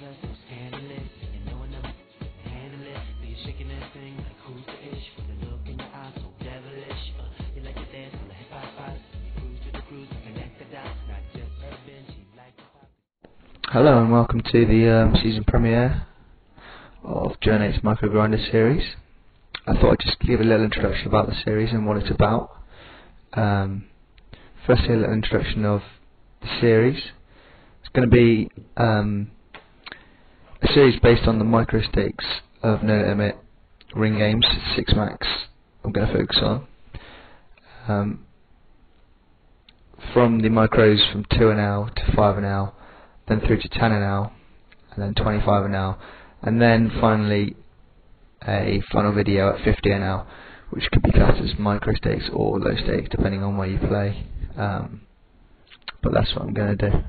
us, so scandalous. You know enough to handle it. So you're shaking that thing like who's the ish? With a look in your eyes so devilish. You like to dance on the hip hop spots. Cruise to the cruise, connect the dots. Not just urban, she like the pop. Hello and welcome to the season premiere of Journate's Micro Grinder series. I thought I'd just give a little introduction about the series and what it's about. Firstly, a little introduction of the series. It's going to be a series based on the micro stakes of No Limit Ring Games, 6 max I'm going to focus on. From the micros from 2 an hour to 5 an hour, then through to 10 an hour, and then 25 an hour, and then finally a final video at 50 an hour, which could be classed as micro stakes or low stakes depending on where you play. But that's what I'm going to do.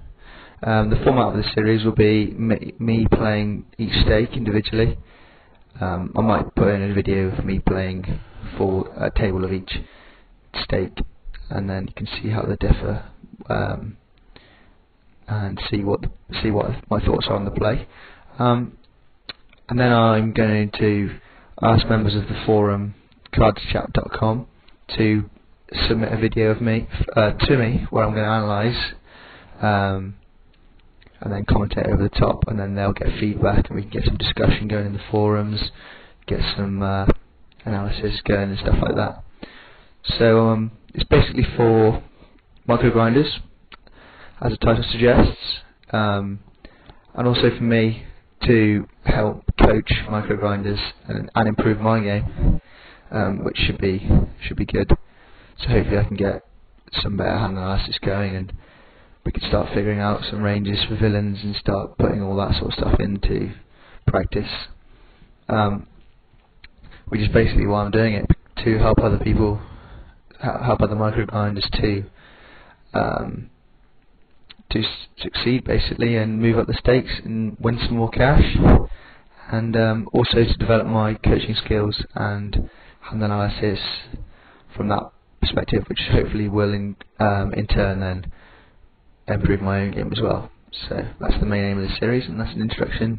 The format of the series will be me playing each stake individually. I might put in a video of me playing for a table of each stake, and then you can see how they differ and see what my thoughts are on the play. And then I'm going to ask members of the forum cardschat.com to submit a video of me to me where I'm going to analyse and then commentate over the top, and then they'll get feedback and we can get some discussion going in the forums, get some analysis going and stuff like that. So it's basically for micro grinders, as the title suggests, and also for me to help coach micro grinders and improve my game, which should be good. So hopefully I can get some better hand analysis going, and we can start figuring out some ranges for villains and start putting all that sort of stuff into practice. Which is basically why I'm doing it, to help other people, help other micro grinders to succeed basically and move up the stakes and win some more cash, and also to develop my coaching skills and hand analysis from that perspective, which hopefully will in turn then improve my own game as well. So that's the main aim of the series, and that's an introduction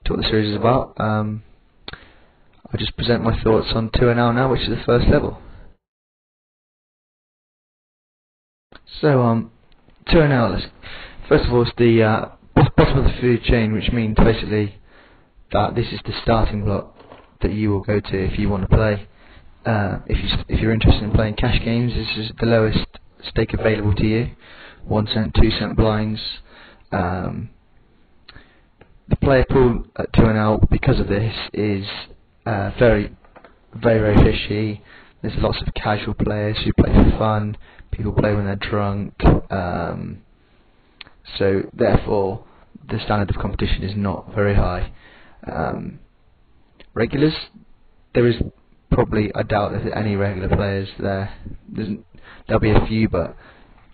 to what the series is about. I'll just present my thoughts on 2 an hour now, which is the first level. So 2 an hour, first of all, it's the bottom of the food chain, which means basically that this is the starting block that you will go to if you want to play. If you're interested in playing cash games, this is the lowest stake available to you. 1 cent, 2 cent blinds. The player pool at 2 an hour, because of this, is very fishy. There's lots of casual players who play for fun. People play when they're drunk. So therefore, the standard of competition is not very high. Regulars, there is probably, I doubt there's any regular players there. There'll be a few, but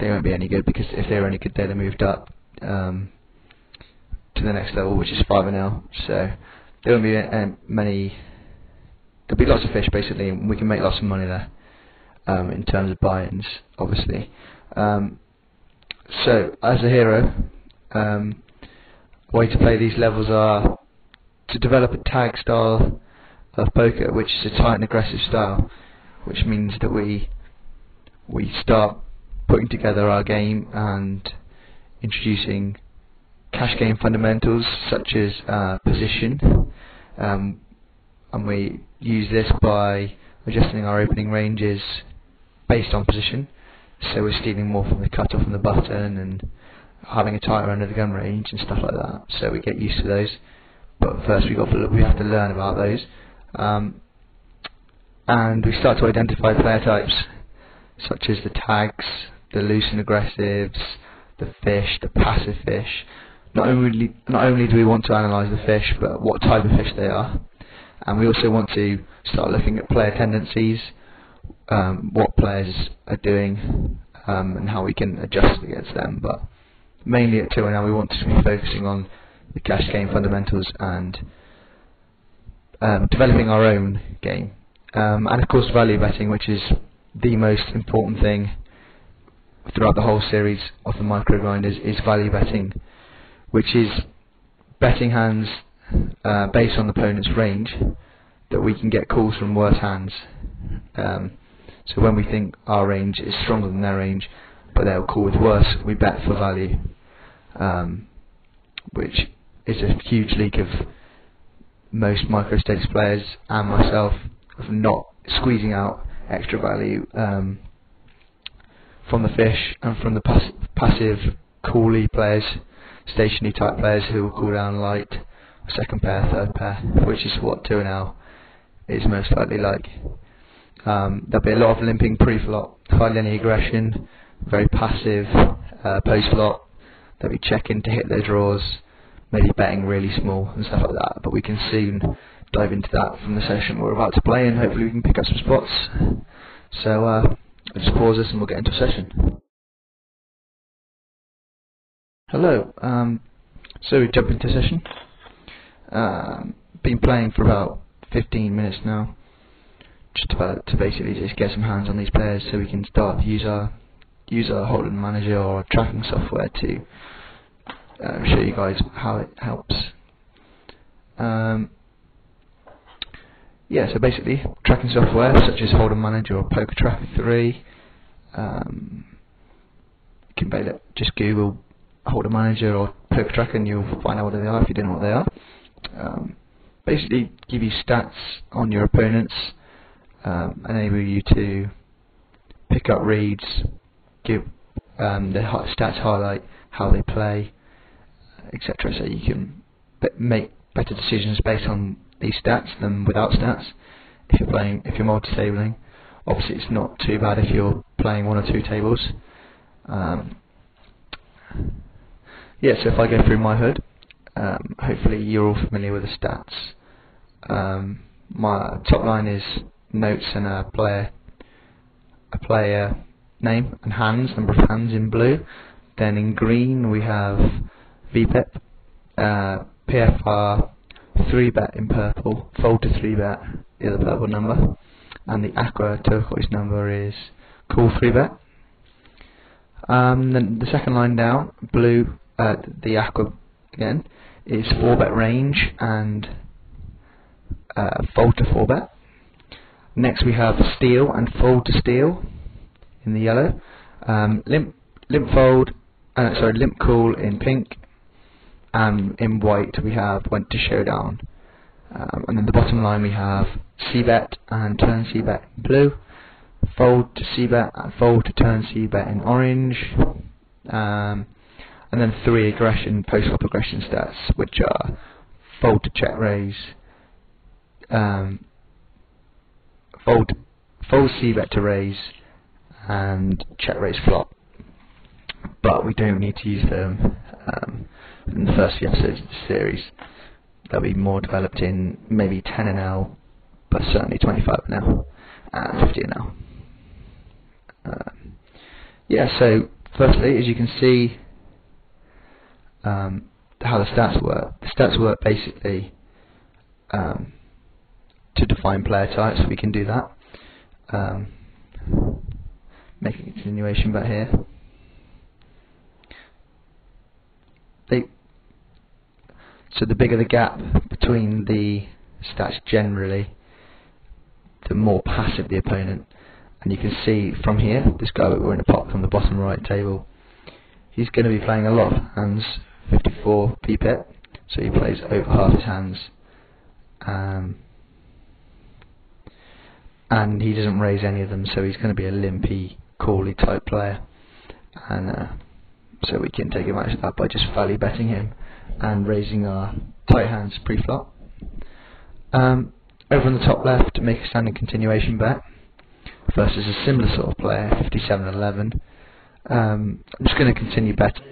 they won't be any good, because if they were any good, they'd have moved up to the next level, which is 5 an hour. So there won't be many. There'll be lots of fish basically, and we can make lots of money there in terms of buy-ins, obviously. So as a hero, way to play these levels are to develop a tag style of poker, which is a tight and aggressive style, which means that we start putting together our game and introducing cash game fundamentals such as position, and we use this by adjusting our opening ranges based on position. So we're stealing more from the cutoff and the button and having a tighter end of the gun range and stuff like that. So we get used to those, but first we have to learn about those, and we start to identify player types such as the tags, the loose and aggressives, the fish, the passive fish. Not only do we want to analyse the fish, but what type of fish they are, and we also want to start looking at player tendencies, what players are doing, and how we can adjust against them. But mainly at 2 an hour, we want to be focusing on the cash game fundamentals and developing our own game, and of course value betting, which is the most important thing throughout the whole series of the micro grinders, is value betting, which is betting hands based on the opponent's range, that we can get calls from worse hands. So when we think our range is stronger than their range, but they'll call with worse, we bet for value, which is a huge leak of most MicroStakes players and myself of not squeezing out extra value from the fish and from the passive call-y players, stationary type players who will call down light, second pair, third pair, which is what 2NL is most likely like. There'll be a lot of limping pre-flop, hardly any aggression, very passive post-flop. They'll be checking to hit their draws, maybe betting really small and stuff like that, but we can soon dive into that from the session we're about to play, and hopefully we can pick up some spots. So I'll just pause this and we'll get into a session. Hello, so we jump into session. Been playing for about 15 minutes now, just about to basically just get some hands on these players so we can start to use our hold'em manager or our tracking software to show you guys how it helps. Yeah, so basically tracking software such as hold'em manager or poker tracker 3, you can just Google hold'em manager or poker tracker and you'll find out what they are if you don't know what they are. Basically give you stats on your opponents, enable you to pick up reads, give the stats highlight how they play, etc. So you can make better decisions based on these stats than without stats. If you're multi-tabling, obviously it's not too bad if you're playing one or two tables. Yeah, so if I go through my HUD, hopefully you're all familiar with the stats. My top line is notes and a player name and hands, number of hands in blue. Then in green we have VPEP, PFR, 3-bet in purple, fold to 3-bet, the other purple number, and the aqua turquoise number is call 3-bet. Then the second line down, blue, the aqua again, is 4-bet range and fold to 4-bet. Next we have steal and fold to steal in the yellow, limp call in pink, and in white we have went to showdown. And then the bottom line we have c-bet and turn c-bet in blue, fold to c-bet and fold to turn c-bet in orange, and then 3 aggression, post-flop aggression stats, which are fold to check raise, fold c-bet to raise, and check raise flop. But we don't need to use them in the first few episodes of the series. They'll be more developed in maybe 10NL, but certainly 25NL and 50NL. Yeah, so firstly, as you can see, how the stats work. The stats work basically to define player types. We can do that. Make a continuation back here. So the bigger the gap between the stats generally, the more passive the opponent. And you can see from here, this guy we're in a pot from the bottom right table, he's going to be playing a lot of hands, 54 PPET, so he plays over half his hands. And he doesn't raise any of them, so he's going to be a limpy, call-y type player. And so we can take advantage of that by just value betting him and raising our tight hands pre-flop. Over on the top left, to make a standing continuation bet versus a similar sort of player, 57-11. I'm just going to continue betting.